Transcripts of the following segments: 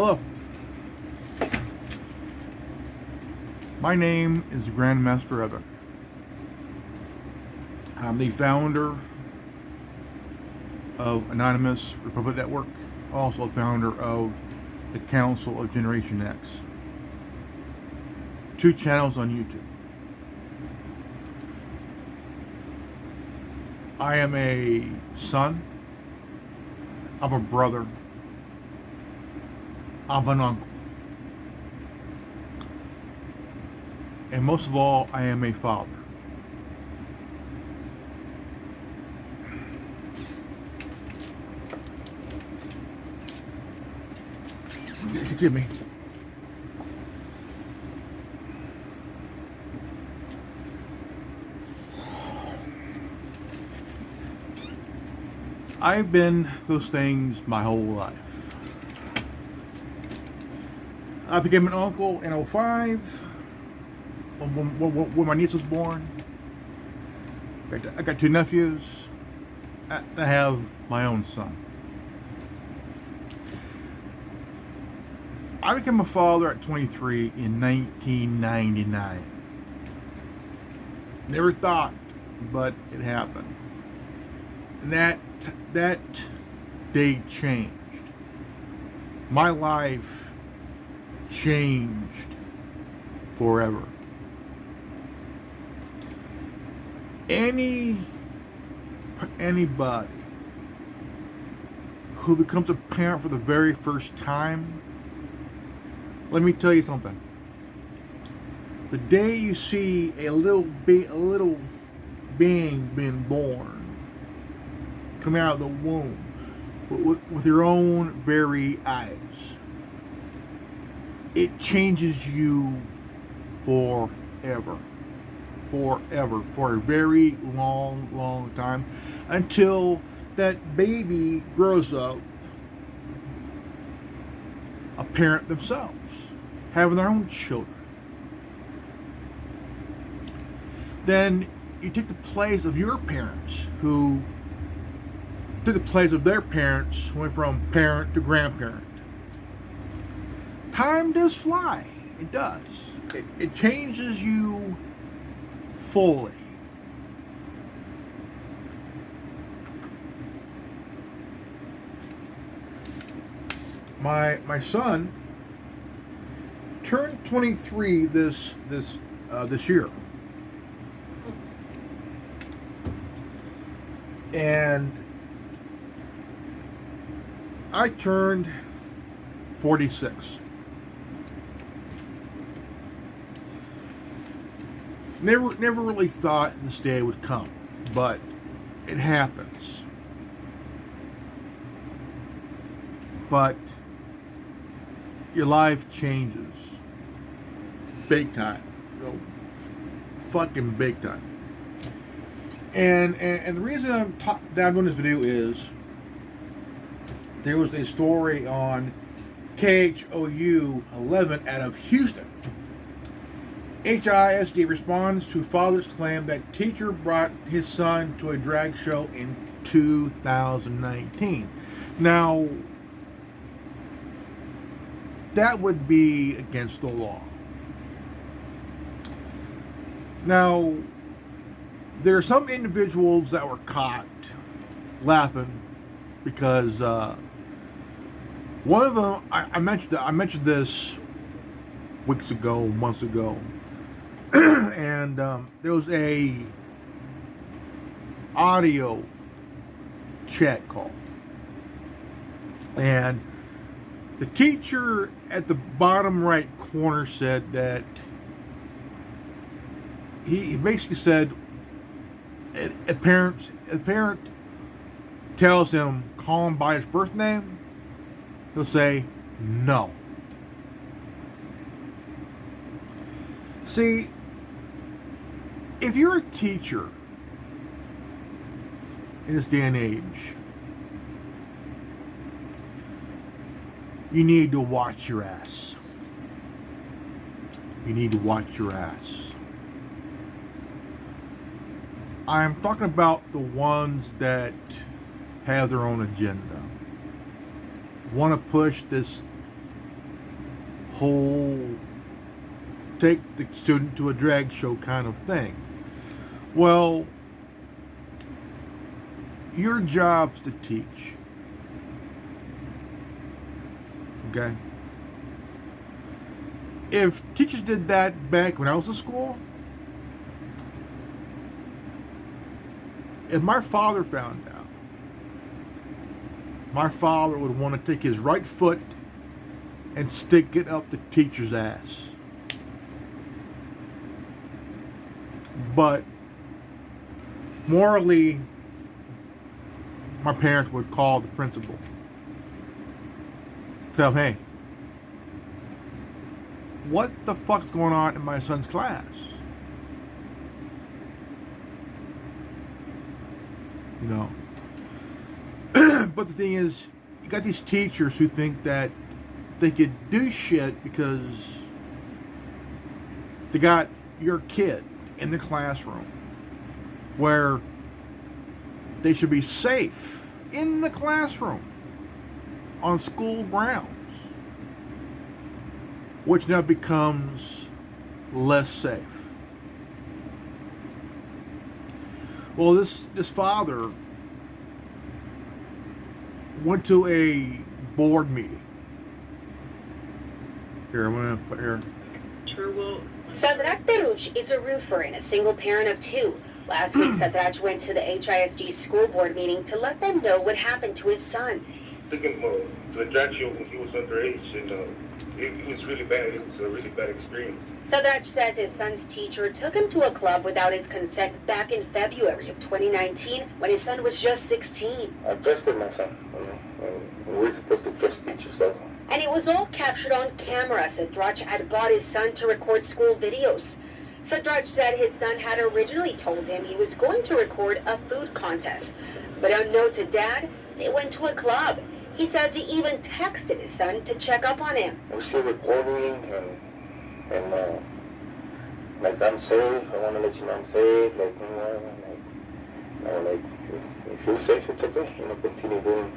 Hello. My name is Grandmaster Evan. I'm the founder of Anonymous Republic Network, also founder of the Council of Generation X. 2 channels on YouTube. I am a son. I'm a brother. I'm an uncle. And most of all, I am a father. Excuse me. I've been those things my whole life. I became an uncle in 2005 when my niece was born. I got 2 nephews. I have my own son. I became a father at 23 in 1999. Never thought, but it happened. And that day changed. My life changed forever. Anybody who becomes a parent for the very first time, let me tell you something. The day you see a little being being born, coming out of the womb with your own very eyes, it changes you forever. Forever. For a very long time. Until that baby grows up a parent themselves, having their own children. Then you take the place of your parents, who took the place of their parents, went from parent to grandparent. Time does fly. It does. It changes you fully. My son turned 23 this year, and I turned 46. Never really thought this day would come, but it happens. But your life changes big time, fucking big time. And the reason I'm doing this video is there was a story on KHOU 11 out of Houston. HISD responds to father's claim that teacher brought his son to a drag show in 2019. Now, that would be against the law. Now, there are some individuals that were caught laughing because one of them, I mentioned this weeks ago, months ago, and there was a audio chat call, and the teacher at the bottom right corner said that he basically said, a parent tells him, call him by his birth name, he'll say no. See, if you're a teacher in this day and age, you need to watch your ass. You need to watch your ass. I'm talking about the ones that have their own agenda. Want to push this whole take the student to a drag show kind of thing. Well, your job's to teach. Okay? If teachers did that back when I was in school, if my father found out, my father would want to take his right foot and stick it up the teacher's ass. But morally, my parents would call the principal. Tell him, hey, what the fuck's going on in my son's class? You know. But the thing is, you got these teachers who think that they could do shit because they got your kid in the classroom where they should be safe in the classroom on school grounds, which now becomes less safe. Well, this father went to a board meeting. Here, I'm going to put here. Sadrach Teruch is a roofer and a single parent of two. Last week, Sadrach went to the HISD school board meeting to let them know what happened to his son. Took him to a drag show when he was underage, and it was really bad. It was a really bad experience. Sadrach says his son's teacher took him to a club without his consent back in February of 2019 when his son was just 16. I trusted my son. We're supposed to trust teachers, so. And it was all captured on camera. Sadrach had bought his son to record school videos. Sadrach said his son had originally told him he was going to record a food contest. But unknown to Dad, they went to a club. He says he even texted his son to check up on him. We see recording and like, I'm safe. I want to let you know I'm safe. Like, if you're safe, it's okay. Continue doing,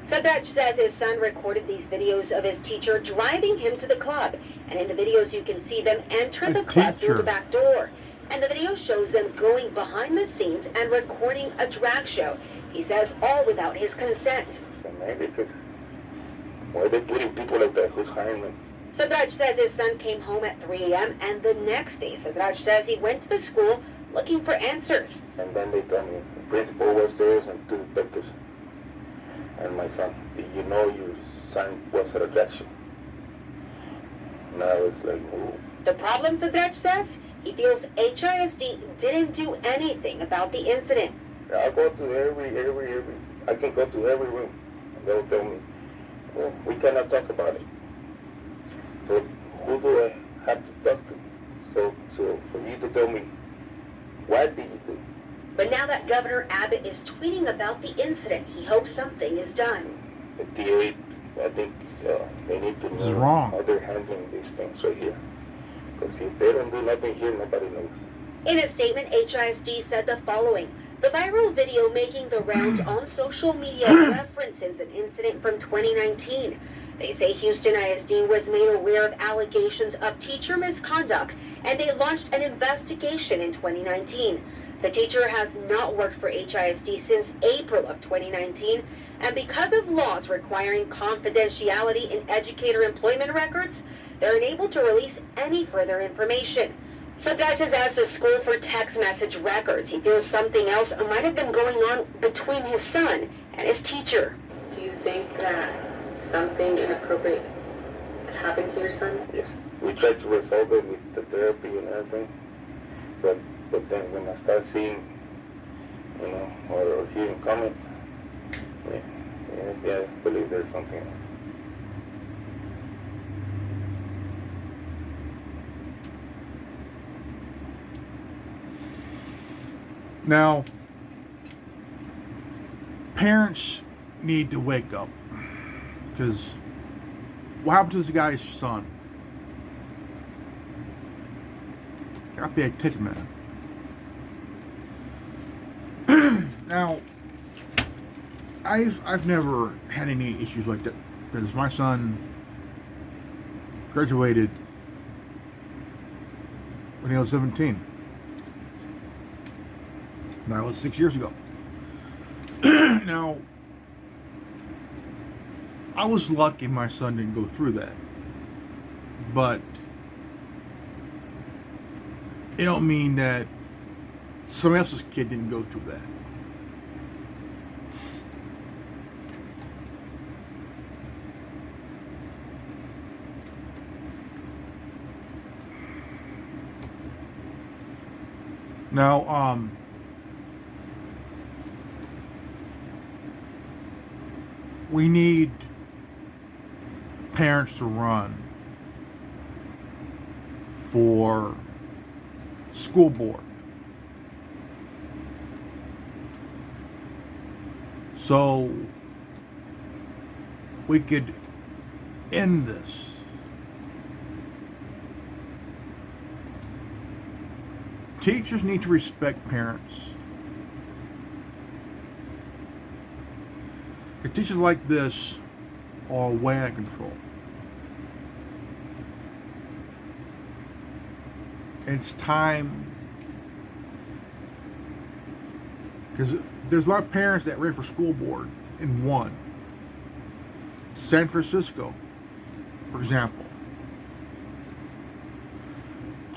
Sadrach says his son recorded these videos of his teacher driving him to the club. And in the videos, you can see them enter the club through the back door. And the video shows them going behind the scenes and recording a drag show. He says all without his consent. Why are they putting people like that? Who's hiring them? Sadrach says his son came home at 3 a.m. and the next day, Sadrach says he went to the school looking for answers. And then they told me the principal was there and two detectives. And my son, did you know your son was at a drag show? Now it's like, oh. The problem, Sadrach says, he feels HISD didn't do anything about the incident. I'll go to every, I can go to every room. And they'll tell me, well, we cannot talk about it. So who do I have to talk to? So for you to tell me, what did you do? But now that Governor Abbott is tweeting about the incident, he hopes something is done. The DA, I think they need to know how they're handling these things right here. Because if they don't do nothing here, nobody knows. In a statement, HISD said the following. The viral video making the rounds on social media references an incident from 2019. They say Houston ISD was made aware of allegations of teacher misconduct, and they launched an investigation in 2019. The teacher has not worked for HISD since April of 2019, and because of laws requiring confidentiality in educator employment records, they're unable to release any further information. Sadrach has asked the school for text message records. He feels something else might have been going on between his son and his teacher. Do you think that something inappropriate happened to your son? Yes. We tried to resolve it with the therapy and everything. But then when I start seeing, or hearing comment, yeah, I believe there's something else. Now, parents need to wake up, because what happened to this guy's son? I gotta pay attention, man. Now, I've never had any issues like that, because my son graduated when he was 17. That was 6 years ago. Now, I was lucky my son didn't go through that. But it don't mean that somebody else's kid didn't go through that. Now, we need parents to run for school board. So we could end this. Teachers need to respect parents. Because teachers like this are way out of control. It's time, because there's a lot of parents that ran for school board and won. San Francisco, for example.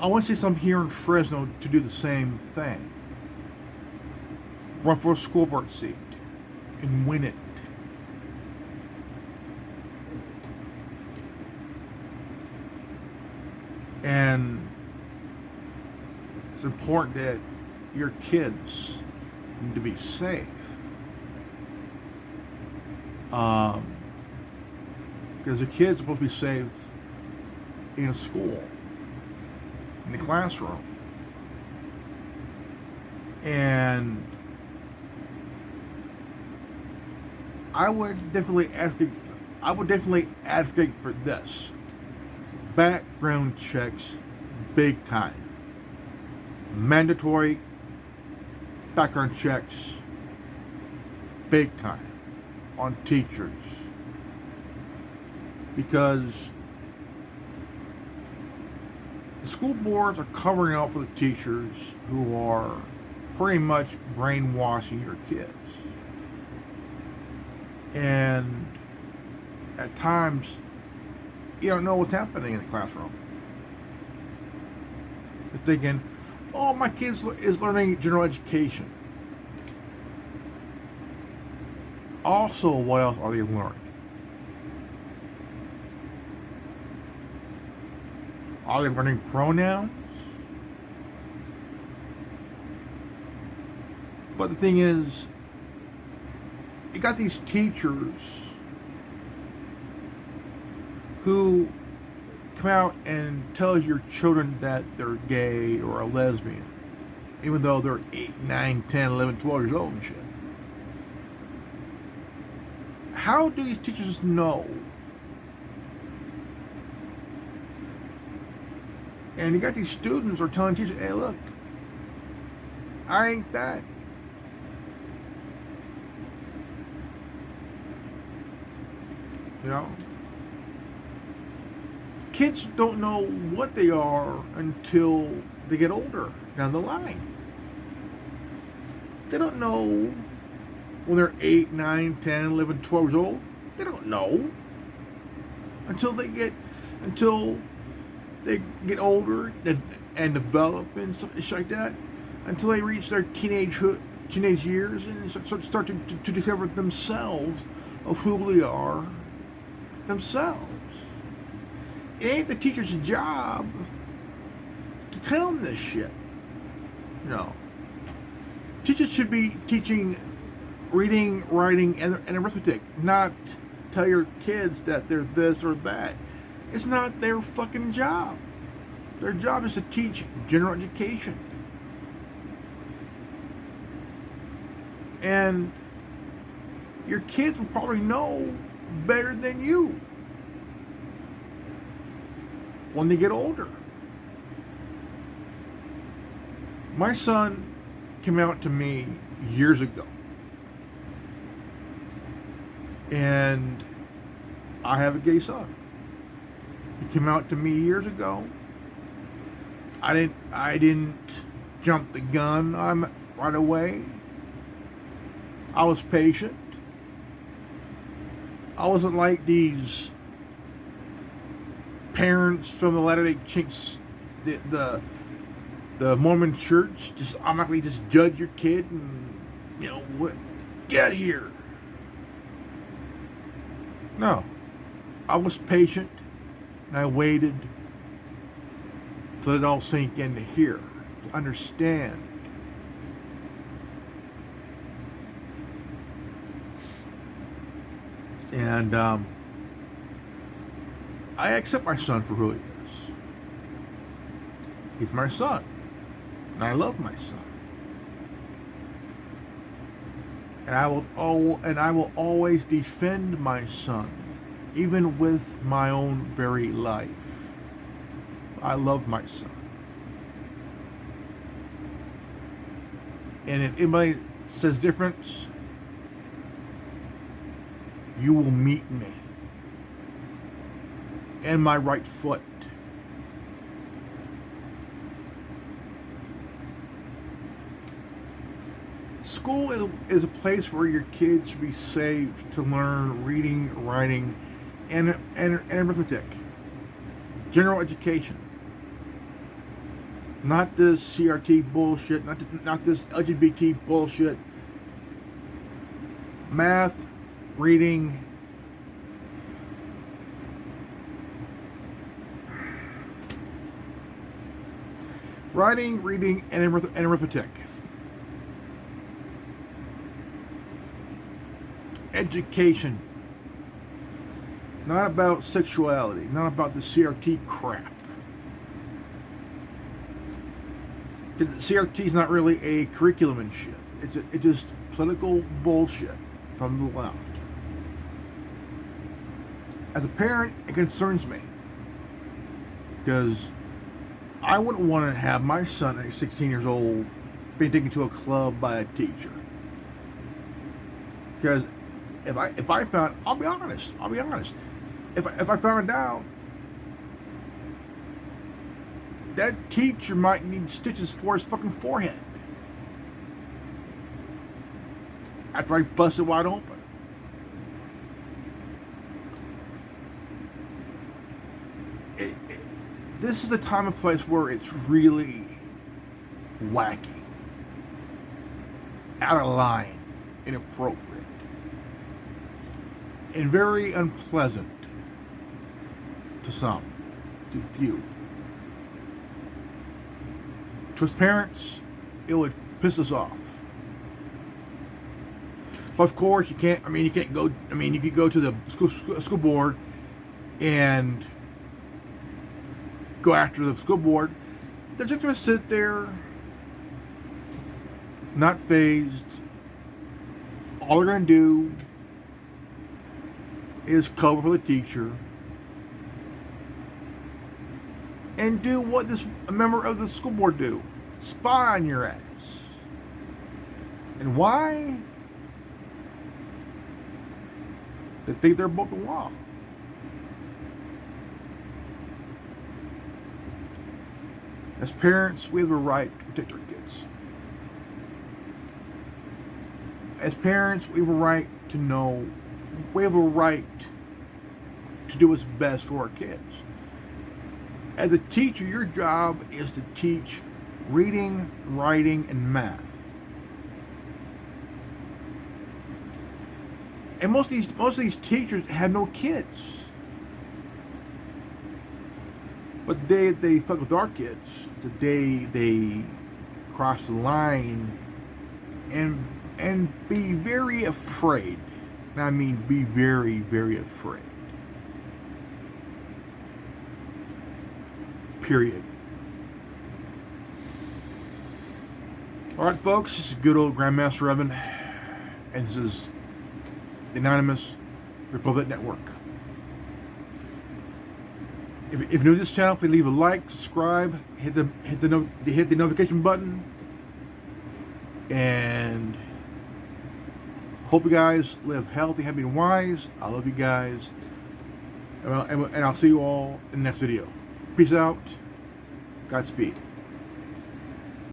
I want to see some here in Fresno to do the same thing. Run for a school board seat and win it. And it's important that your kids need to be safe. Because the kids are supposed to be safe in a school, in the classroom. And I would definitely advocate for this. Background checks, big time. Mandatory background checks, big time, on teachers. Because the school boards are covering up for the teachers who are pretty much brainwashing your kids. And at times, you don't know what's happening in the classroom. You're thinking, oh, my kid is learning general education. Also, what else are they learning? Are they learning pronouns? But the thing is, you got these teachers who come out and tell your children that they're gay or a lesbian, even though they're 8, 9, 10, 11, 12 years old and shit. How do these teachers know? And you got these students who are telling teachers, hey, look, I ain't that. You know? Kids don't know what they are until they get older down the line. They don't know when they're 8, 9, 10, 11, 12 years old. They don't know until they get older and develop and stuff like that, until they reach their teenage years and start to discover themselves of who they are themselves. It ain't the teacher's job to tell them this shit. No. Teachers should be teaching reading, writing, and arithmetic, not tell your kids that they're this or that. It's not their fucking job. Their job is to teach general education. And your kids will probably know better than you when they get older. My son came out to me years ago, and I have a gay son. He came out to me years ago. I didn't jump the gun on right away. I was patient. I wasn't like these parents from the Latter-day Chinks, the Mormon Church, just automatically just judge your kid and what, get here. No, I was patient and I waited to let it all sink into here, to understand. And I accept my son for who he is. He's my son, and I love my son. And I will always defend my son, even with my own very life. I love my son. And if anybody says different, you will meet me and my right foot. School is a place where your kids should be safe to learn reading, writing, and arithmetic. General education. Not this CRT bullshit, not this LGBT bullshit. Math, reading, writing, reading, and arithmetic. Education. Not about sexuality, not about the CRT crap. The CRT is not really a curriculum and shit. It's just political bullshit from the left. As a parent, it concerns me because I wouldn't want to have my son at 16 years old being taken to a club by a teacher. Because if I found, I'll be honest. If I found out that teacher might need stitches for his fucking forehead after I bust it wide open. This is the time and place where it's really wacky, out of line, inappropriate, and very unpleasant to some, to few. To us parents, it would piss us off. But of course, you could go to the school board and go after the school board. They're just going to sit there, not fazed. All they're going to do is cover for the teacher and do what a member of the school board do. Spy on your ass. And why? They think they're above the law. As parents, we have a right to protect our kids. As parents, we have a right to know. We have a right to do what's best for our kids. As a teacher, your job is to teach reading, writing, and math. And most of these teachers have no kids. But they fuck with our kids the day they cross the line and be very afraid. And I mean be very, very afraid. Period. Alright folks, this is good old Grandmaster Evan, and this is the Anonymous Republic Network. If you're new to this channel, please leave a like, subscribe, hit the notification button, and hope you guys live healthy, happy, and wise. I love you guys, And I'll see you all in the next video. Peace out. Godspeed.